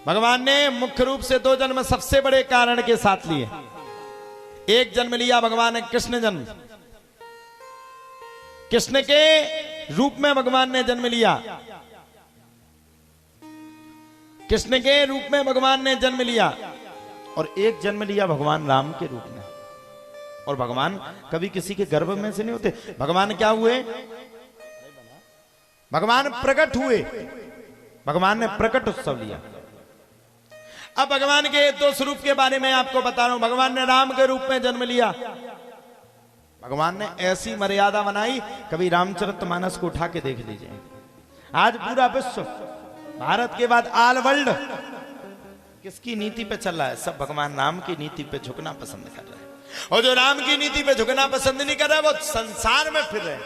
भगवान ने मुख्य रूप से दो जन्म सबसे बड़े कारण के साथ लिए। एक जन्म लिया भगवान ने कृष्ण जन्म, कृष्ण के रूप में भगवान ने जन्म लिया, कृष्ण के रूप में भगवान ने जन्म लिया। और एक जन्म लिया भगवान राम के रूप में। और भगवान कभी किसी के गर्भ में से नहीं होते। भगवान क्या हुए? भगवान प्रकट हुए, भगवान ने प्रकट उत्सव लिया। अब भगवान के दो स्वरूप के बारे में आपको बता रहा हूं। भगवान ने राम के रूप में जन्म लिया। भगवान ने ऐसी मर्यादा बनाई, कभी रामचरितमानस को उठा के देख लीजिए। आज पूरा विश्व, भारत के बाद ऑल वर्ल्ड किसकी नीति पे चल रहा है? सब भगवान राम की नीति पे झुकना पसंद कर रहे हैं। और जो राम की नीति पे झुकना पसंद नहीं कर रहा वो संसार में फिर रहे।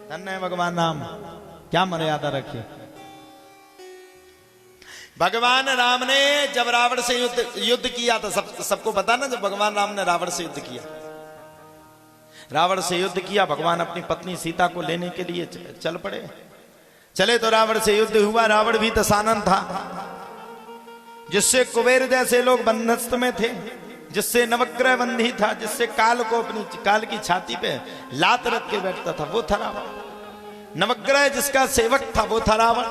धन्य है भगवान राम, क्या मर्यादा रखी। भगवान राम ने जब रावण से युद्ध किया था, सबको पता ना, जब भगवान राम ने रावण से युद्ध किया, रावण से युद्ध किया, भगवान अपनी पत्नी सीता को लेने के लिए चल पड़े। चले तो रावण से युद्ध हुआ। रावण भी दशानन था, जिससे कुबेर जैसे लोग बंधस्त में थे, जिससे नवग्रह बंधी था, जिससे काल को अपनी काल की छाती पे लात रख के बैठता था, वो था रावण। नवग्रह जिसका सेवक था वो था रावण।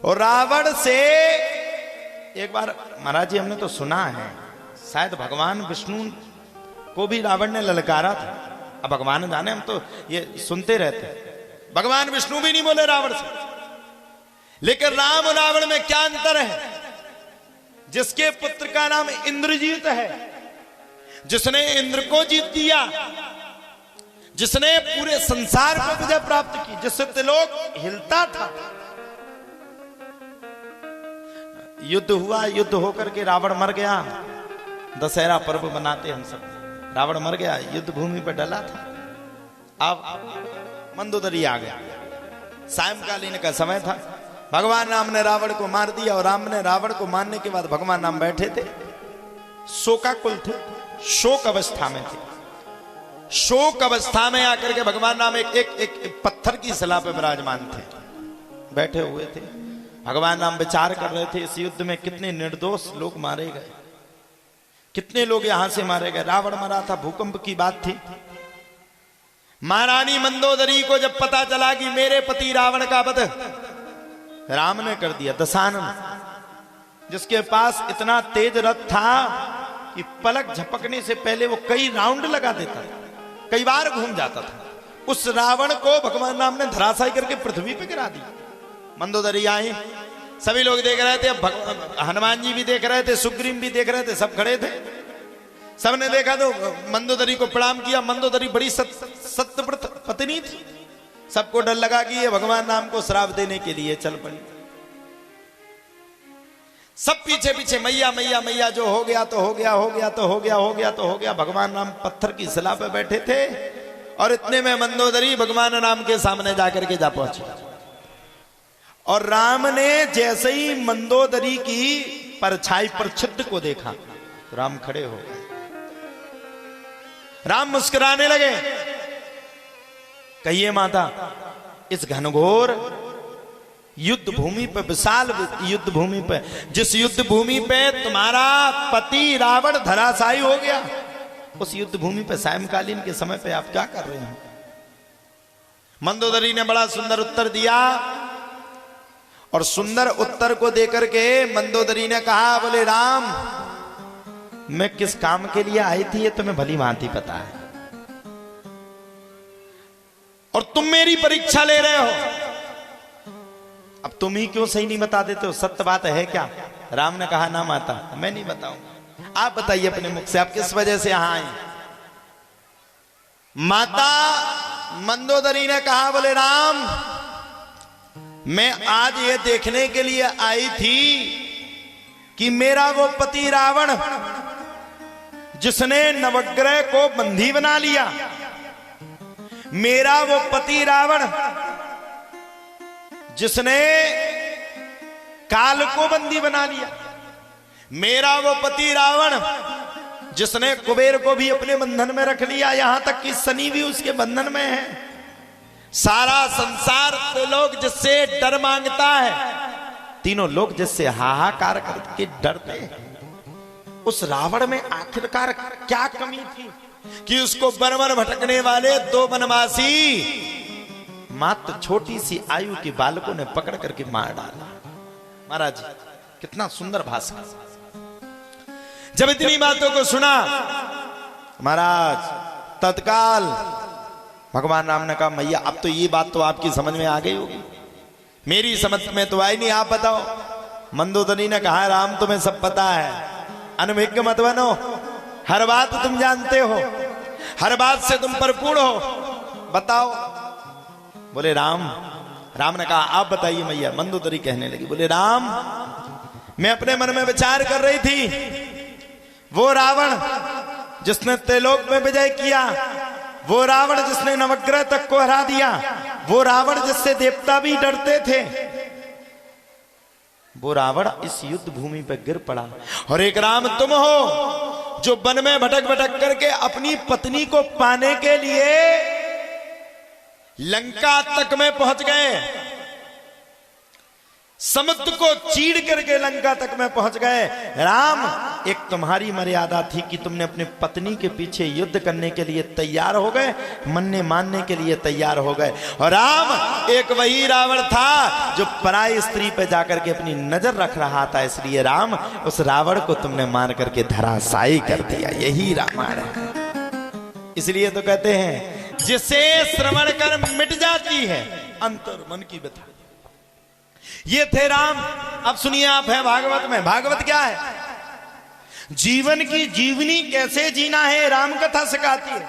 और रावण से एक बार महाराज जी हमने तो सुना है, शायद भगवान विष्णु को भी रावण ने ललकारा था। अब भगवान जाने, हम तो ये सुनते रहते। भगवान विष्णु भी नहीं बोले रावण से। लेकिन राम और रावण में क्या अंतर है? जिसके पुत्र का नाम इंद्रजीत है, जिसने इंद्र को जीत दिया, जिसने पूरे संसार को विजय प्राप्त की, जिससे त्रिलोक हिलता था। युद्ध हुआ, युद्ध होकर के रावण मर गया। दशहरा पर्व मनाते हम सब। रावण मर गया, युद्ध भूमि पर डला था। अब मंदोदरी आ गया, सायंकालीन का समय था। भगवान राम ने रावण को मार दिया। और राम ने रावण को मारने के बाद भगवान राम बैठे थे, शोकाकुल थे, शोक अवस्था में थे। शोक अवस्था में आकर के भगवान राम एक पत्थर की शिला पर विराजमान थे, बैठे हुए थे। भगवान राम विचार कर रहे थे, इस युद्ध में कितने निर्दोष लोग मारे गए, कितने लोग यहां से मारे गए। रावण मरा था, भूकंप की बात थी। महारानी मंदोदरी को जब पता चला कि मेरे पति रावण का वध राम ने कर दिया, दशानन, जिसके पास इतना तेज रथ था कि पलक झपकने से पहले वो कई राउंड लगा देता था, कई बार घूम जाता था, उस रावण को भगवान राम ने धराशायी करके पृथ्वी पे गिरा दिया। मंदोदरी आए, सभी लोग देख रहे थे। हनुमान जी भी देख रहे थे, सुग्रीव भी देख रहे थे, सब खड़े थे। सबने देखा तो मंदोदरी को प्रणाम किया। मंदोदरी बड़ी सत्यव्रत पत्नी थी। सबको डर लगा कि ये भगवान राम को श्राप देने के लिए चल पड़ी। सब पीछे पीछे, मैया मैया मैया, जो हो गया तो हो गया, हो गया तो हो गया, हो गया तो हो गया। भगवान राम पत्थर की शिला पे बैठे थे और इतने में मंदोदरी भगवान राम के सामने जाकर के जा पहुंची। और राम ने जैसे ही मंदोदरी की परछाई पर छिद्र को देखा तो राम खड़े हो गए। राम मुस्कुराने लगे। कहिए माता, इस घनघोर युद्ध भूमि पे, विशाल युद्ध भूमि पे, जिस युद्ध भूमि पे तुम्हारा पति रावण धराशायी हो गया, उस युद्ध भूमि पे सायंकालीन के समय पे आप क्या कर रहे हैं? मंदोदरी ने बड़ा सुंदर उत्तर दिया। और सुंदर उत्तर को देकर के मंदोदरी ने कहा, बोले राम, मैं किस काम के लिए आई थी ये तुम्हें भली भांति पता है, और तुम मेरी परीक्षा ले रहे हो। अब तुम ही क्यों सही नहीं बता देते हो? सत्य बात है क्या? राम ने कहा, ना माता, मैं नहीं बताऊंगा, आप बताइए अपने मुख से, आप किस वजह से यहां आई? माता मंदोदरी ने कहा, बोले राम, मैं आज ये देखने के लिए आई थी कि मेरा वो पति रावण, जिसने नवग्रह को बंधी बना लिया, मेरा वो पति रावण जिसने काल को बंदी बना लिया, मेरा वो पति रावण जिसने कुबेर को भी अपने बंधन में रख लिया, यहां तक कि शनि भी उसके बंधन में है, सारा संसार तो लोग जिससे डर मांगता है, तीनों लोग जिससे हाहाकार करके डरते हैं, उस रावण में आखिरकार क्या कमी थी कि उसको वन वन भटकने वाले दो वनवासी मात्र छोटी सी आयु के बालकों ने पकड़ करके मार डाला। महाराज कितना सुंदर भाषण। जब इतनी बातों को सुना महाराज तत्काल भगवान राम ने कहा, मैया अब तो ये बात तो आपकी समझ में आ गई होगी, मेरी समझ में तो आई नहीं, आप बताओ। मंदोदरी ने कहा, राम तुम्हें सब पता है, अनभिज्ञ मत बनो, हर बात तुम जानते हो, हर बात से तुम परिपूर्ण हो, बताओ। बोले राम। राम ने कहा, आप बताइए मैया। मंदोदरी कहने लगी, बोले राम, मैं अपने मन में विचार कर रही थी, वो रावण जिसने त्रिलोक में विजय किया, वो रावण जिसने नवग्रह तक को हरा दिया, वो रावण जिससे देवता भी डरते थे, वो रावण इस युद्ध भूमि पर गिर पड़ा। और एक राम तुम हो जो वन में भटक भटक करके अपनी पत्नी को पाने के लिए लंका तक में पहुंच गए, समुद्र को चीड़ करके लंका तक में पहुंच गए। राम, एक तुम्हारी मर्यादा थी कि तुमने अपनी पत्नी के पीछे युद्ध करने के लिए तैयार हो गए, मन्ने मानने के लिए तैयार हो गए। और राम, एक वही रावण था जो पराई स्त्री पे जाकर के अपनी नजर रख रहा था, इसलिए राम उस रावण को तुमने मार करके धराशायी कर दिया। यही रामायण है। इसलिए तो कहते हैं जिसे श्रवण कर मिट जाती है अंतर मन की व्यथा। ये थे राम। अब सुनिए आप है भागवत में। भागवत क्या है? जीवन की जीवनी कैसे जीना है राम कथा सिखाती है,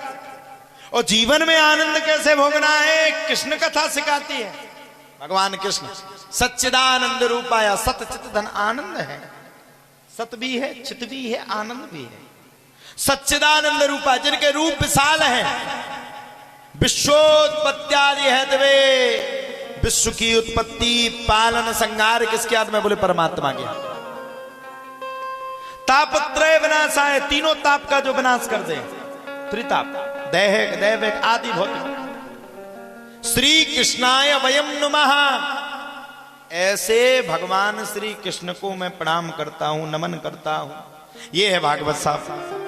और जीवन में आनंद कैसे भोगना है कृष्ण कथा सिखाती है। भगवान कृष्ण सच्चिदानंद रूपाया, सत चित धन आनंद है, सत भी है, चित भी है, आनंद भी है। सच्चिदानंद रूपा, जिनके रूप विशाल हैं, विश्वोत्पत्त्यादि है देवे, विश्व की उत्पत्ति पालन संहार किसके हाथ में? बोले परमात्मा के। तापत्रय विनाशाय, तीनों ताप का जो विनाश कर दे, त्रिताप, दैहिक दैविक आदि भौतिक। श्री कृष्णाय वयम नमः, ऐसे भगवान श्री कृष्ण को मैं प्रणाम करता हूं, नमन करता हूं। ये है भागवत साहब।